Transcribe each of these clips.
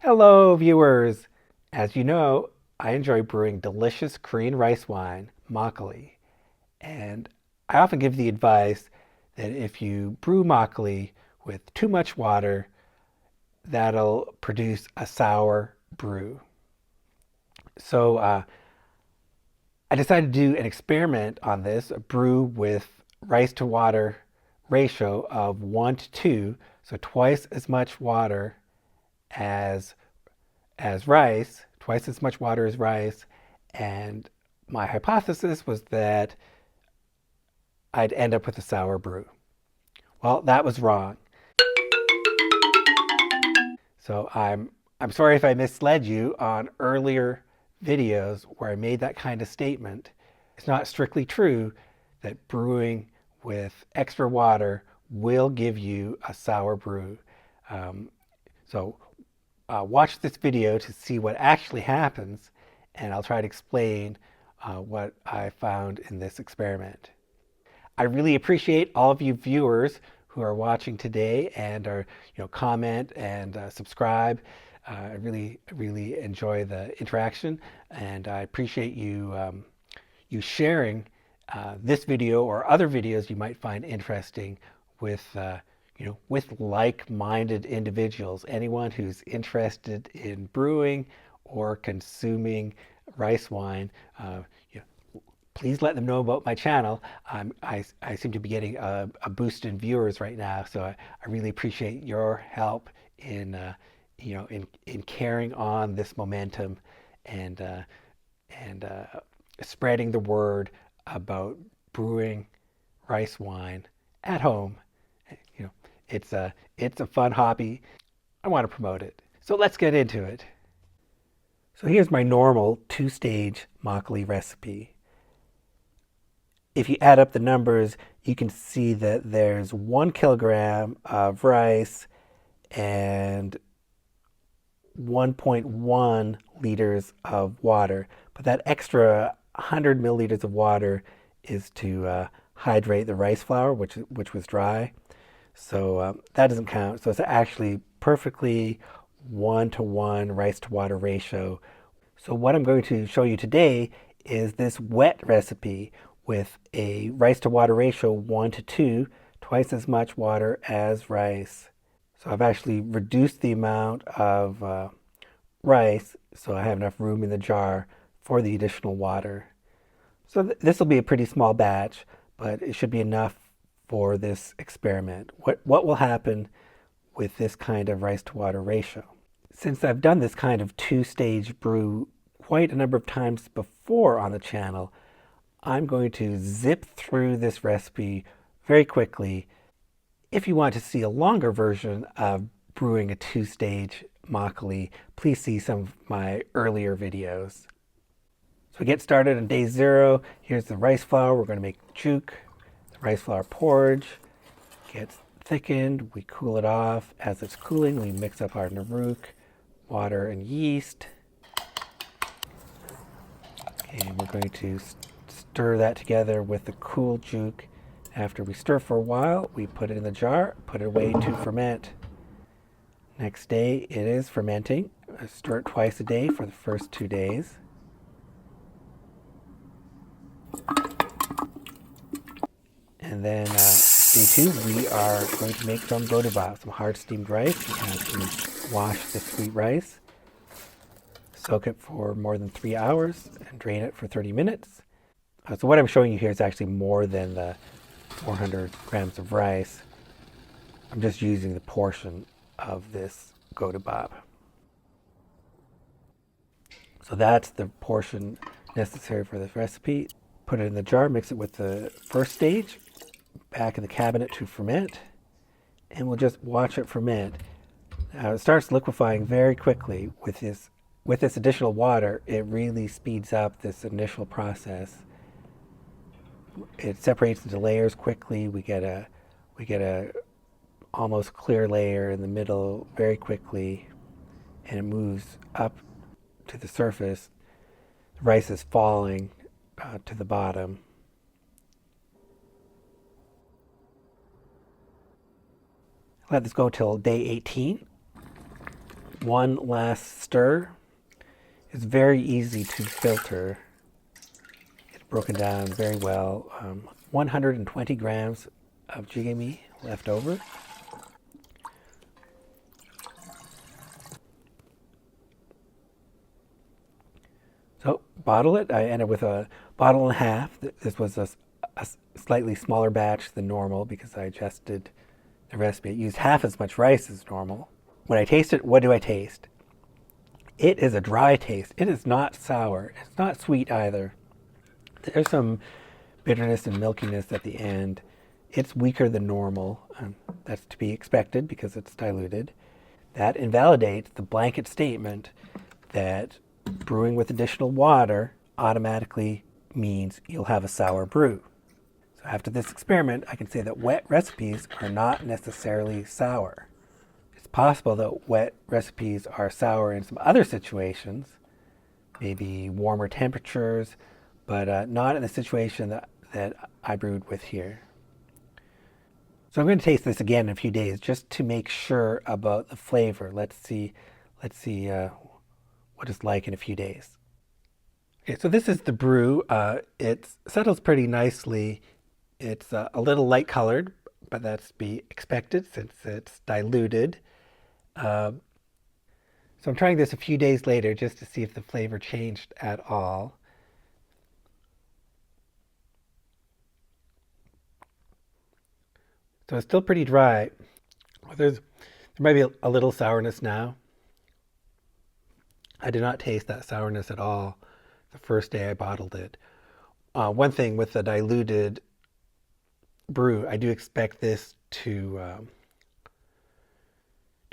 Hello, viewers. As you know, I enjoy brewing delicious Korean rice wine, makgeolli, and I often give the advice that if you brew makgeolli with too much water, that'll produce a sour brew. So I decided to do an experiment on this, a brew with rice to water ratio of 1 to 2, so twice as much water as rice, twice as much water as rice, and my hypothesis was that I'd end up with a sour brew. Well, that was wrong. So I'm sorry if I misled you on earlier videos where I made that kind of statement. It's not strictly true that brewing with extra water will give you a sour brew. So watch this video to see what actually happens, and I'll try to explain what I found in this experiment. I really appreciate all of you viewers who are watching today and are, comment and subscribe. I really enjoy the interaction, and I appreciate you sharing this video or other videos you might find interesting with with like-minded individuals. Anyone who's interested in brewing or consuming rice wine, you know, please let them know about my channel. I seem to be getting a boost in viewers right now, so I really appreciate your help in in carrying on this momentum and spreading the word about brewing rice wine at home. You know, it's a fun hobby. I want to promote it. So let's get into it. So here's my normal two-stage makgeolli recipe. If you add up the numbers, you can see that there's 1 kilogram of rice and 1.1 liters of water. But that extra 100 milliliters of water is to hydrate the rice flour, which was dry. So that doesn't count. So it's actually perfectly 1-to-1 rice to water ratio. So what I'm going to show you today is this wet recipe with a rice to water ratio 1 to 2, twice as much water as rice. So I've actually reduced the amount of rice so I have enough room in the jar for the additional water. So this will be a pretty small batch, but it should be enough for this experiment. What will happen with this kind of rice to water ratio? Since I've done this kind of two-stage brew quite a number of times before on the channel, I'm going to zip through this recipe very quickly. If you want to see a longer version of brewing a two-stage makgeolli, please see some of my earlier videos. So we get started on day 0. Here's the rice flour. We're going to make juk. The rice flour porridge gets thickened. We cool it off. As it's cooling, we mix up our naruk, water, and yeast. And we're going to stir that together with the cool juk. After we stir for a while, we put it in the jar, put it away to ferment. Next day, it is fermenting. I stir it twice a day for the first 2 days. And then day 2, we are going to make some godobap, some hard steamed rice. We have to wash the sweet rice, soak it for more than 3 hours, and drain it for 30 minutes. So what I'm showing you here is actually more than the 400 grams of rice. I'm just using the portion of this godobap. So that's the portion necessary for this recipe. Put it in the jar, mix it with the first stage, back in the cabinet to ferment, and we'll just watch it ferment. Now it starts liquefying very quickly with this additional water. It really speeds up this initial process. It separates into layers quickly. We get a almost clear layer in the middle very quickly, and it moves up to the surface. The rice is falling to the bottom. Let this go till day 18. one last stir. It's very easy to filter. It's broken down very well. 120 grams of jjigae left over. So bottle it. I ended with a bottle and a half. This was a slightly smaller batch than normal because I adjusted the recipe. It used half as much rice as normal. When I taste it, what do I taste? It is a dry taste. It is not sour. It's not sweet either. There's some bitterness and milkiness at the end. It's weaker than normal. That's to be expected because it's diluted. That invalidates the blanket statement that brewing with additional water automatically means you'll have a sour brew. So after this experiment, I can say that wet recipes are not necessarily sour. It's possible that wet recipes are sour in some other situations, maybe warmer temperatures, but not in the situation that I brewed with here. So I'm going to taste this again in a few days just to make sure about the flavor. Let's see what it's like in a few days. Okay, so this is the brew. It settles pretty nicely. It's a little light colored, but that's to be expected since it's diluted. So I'm trying this a few days later just to see if the flavor changed at all. So it's still pretty dry. There might be a little sourness now. I did not taste that sourness at all the first day I bottled it. One thing with the diluted brew, I do expect this to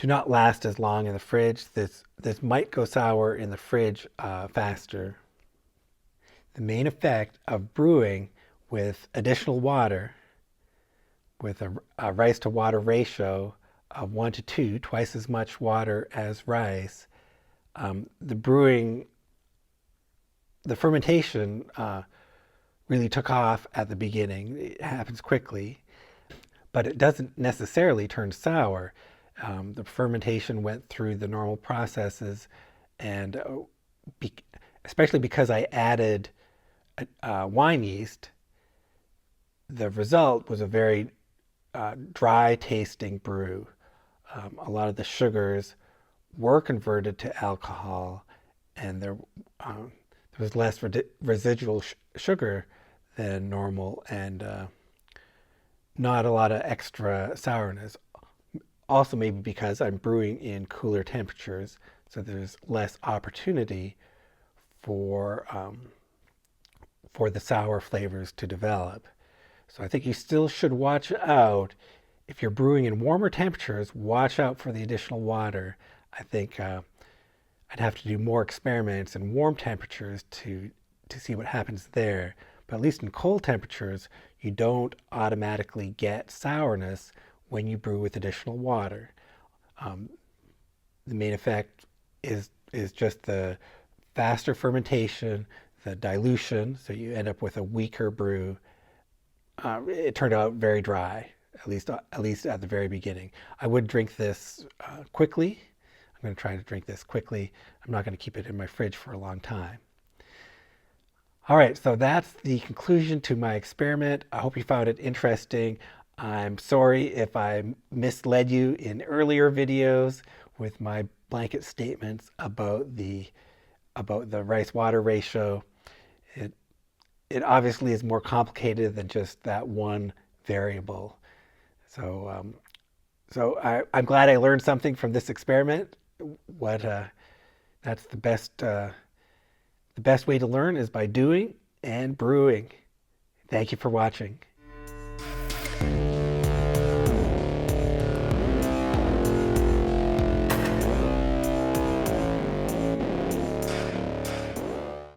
not last as long in the fridge. This might go sour in the fridge faster. The main effect of brewing with additional water, with a rice to water ratio of 1 to 2, twice as much water as rice, the fermentation really took off at the beginning. It happens quickly, but it doesn't necessarily turn sour. The fermentation went through the normal processes, and especially because I added wine yeast, the result was a very dry tasting brew. A lot of the sugars were converted to alcohol, and there was less residual sugar than normal, and not a lot of extra sourness. Also, maybe because I'm brewing in cooler temperatures, so there's less opportunity for the sour flavors to develop. So I think you still should watch out. If you're brewing in warmer temperatures, watch out for the additional water. I think I'd have to do more experiments in warm temperatures to see what happens there. But at least in cold temperatures, you don't automatically get sourness when you brew with additional water. The main effect is just the faster fermentation, the dilution, so you end up with a weaker brew. It turned out very dry, at least at the very beginning. I would drink this quickly. I'm going to try to drink this quickly. I'm not going to keep it in my fridge for a long time. All right, so that's the conclusion to my experiment. I hope you found it interesting. I'm sorry if I misled you in earlier videos with my blanket statements about the rice water ratio. It obviously is more complicated than just that one variable. So I'm glad I learned something from this experiment. That's the best way to learn is by doing and brewing. Thank you for watching.